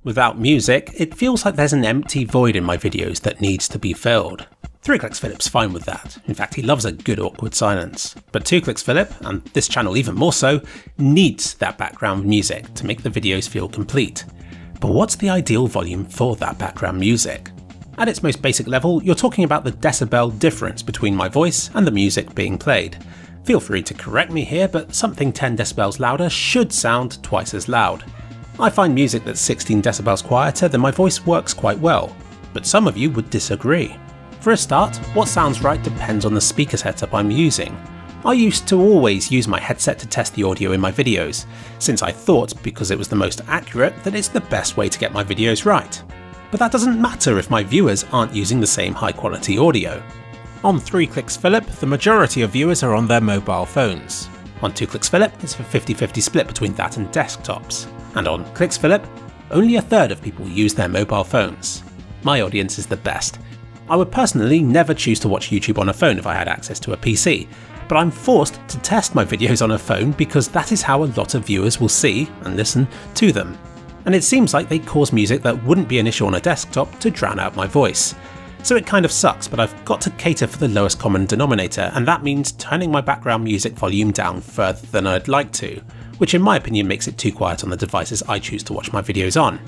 Without music, it feels like there's an empty void in my videos that needs to be filled. 3kliksphilip's fine with that. In fact, he loves a good awkward silence. But 2kliksphilip, and this channel even more so, needs that background music to make the videos feel complete. But what's the ideal volume for that background music? At its most basic level, you're talking about the decibel difference between my voice and the music being played. Feel free to correct me here, but something 10 decibels louder should sound twice as loud. I find music that's 16 decibels quieter than my voice works quite well, but some of you would disagree. For a start, what sounds right depends on the speaker setup I'm using. I used to always use my headset to test the audio in my videos, since I thought, because it was the most accurate, that it's the best way to get my videos right. But that doesn't matter if my viewers aren't using the same high quality audio. On 3kliksphilip, the majority of viewers are on their mobile phones. On 2kliksphilip, it's a 50-50 split between that and desktops. And on kliksphilip, only a third of people use their mobile phones. My audience is the best. I would personally never choose to watch YouTube on a phone if I had access to a PC, but I'm forced to test my videos on a phone because that is how a lot of viewers will see and listen to them. And it seems like they cause music that wouldn't be an issue on a desktop to drown out my voice. So it kind of sucks, but I've got to cater for the lowest common denominator, and that means turning my background music volume down further than I'd like to, which in my opinion makes it too quiet on the devices I choose to watch my videos on.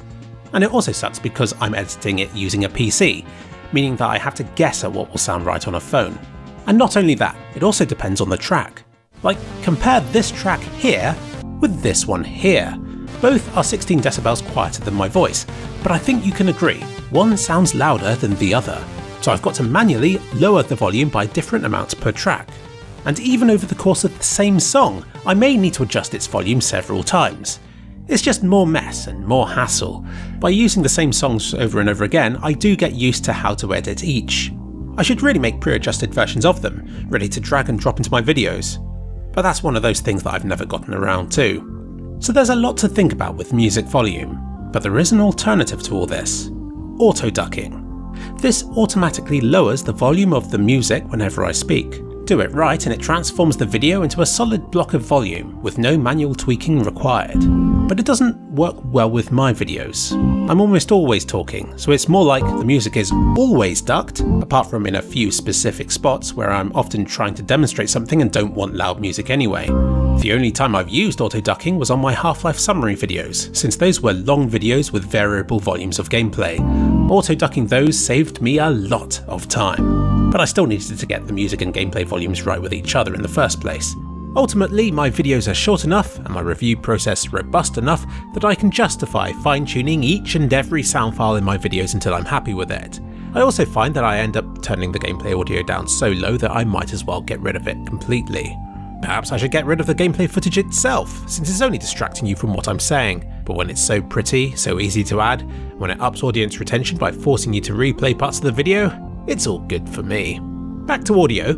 And it also sucks because I'm editing it using a PC, meaning that I have to guess at what will sound right on a phone. And not only that, it also depends on the track. Like, compare this track here with this one here. Both are 16 decibels quieter than my voice, but I think you can agree, one sounds louder than the other. So I've got to manually lower the volume by different amounts per track. And even over the course of the same song, I may need to adjust its volume several times. It's just more mess and more hassle. By using the same songs over and over again, I do get used to how to edit each. I should really make pre-adjusted versions of them, ready to drag and drop into my videos. But that's one of those things that I've never gotten around to. So there's a lot to think about with music volume, but there is an alternative to all this. Auto-ducking. This automatically lowers the volume of the music whenever I speak. Do it right and it transforms the video into a solid block of volume with no manual tweaking required. But it doesn't work well with my videos. I'm almost always talking, so it's more like the music is always ducked, apart from in a few specific spots where I'm often trying to demonstrate something and don't want loud music anyway. The only time I've used auto-ducking was on my Half-Life summary videos, since those were long videos with variable volumes of gameplay. Auto-ducking those saved me a lot of time. But I still needed to get the music and gameplay volumes right with each other in the first place. Ultimately, my videos are short enough and my review process robust enough that I can justify fine-tuning each and every sound file in my videos until I'm happy with it. I also find that I end up turning the gameplay audio down so low that I might as well get rid of it completely. Perhaps I should get rid of the gameplay footage itself, since it's only distracting you from what I'm saying, but when it's so pretty, so easy to add, when it ups audience retention by forcing you to replay parts of the video, it's all good for me. Back to audio,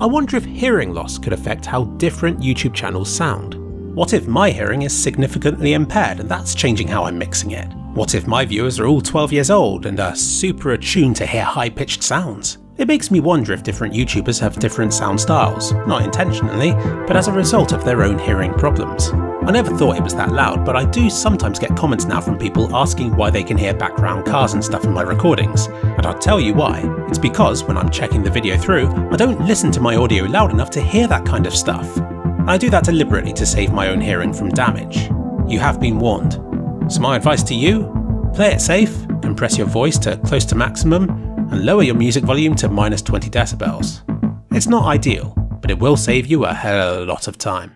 I wonder if hearing loss could affect how different YouTube channels sound. What if my hearing is significantly impaired and that's changing how I'm mixing it? What if my viewers are all 12 years old and are super attuned to hear high-pitched sounds? It makes me wonder if different YouTubers have different sound styles, not intentionally, but as a result of their own hearing problems. I never thought it was that loud, but I do sometimes get comments now from people asking why they can hear background cars and stuff in my recordings, and I'll tell you why. It's because when I'm checking the video through, I don't listen to my audio loud enough to hear that kind of stuff. And I do that deliberately to save my own hearing from damage. You have been warned. So my advice to you, play it safe, compress your voice to close to maximum, and lower your music volume to -20 decibels. It's not ideal, but it will save you a hell of a lot of time.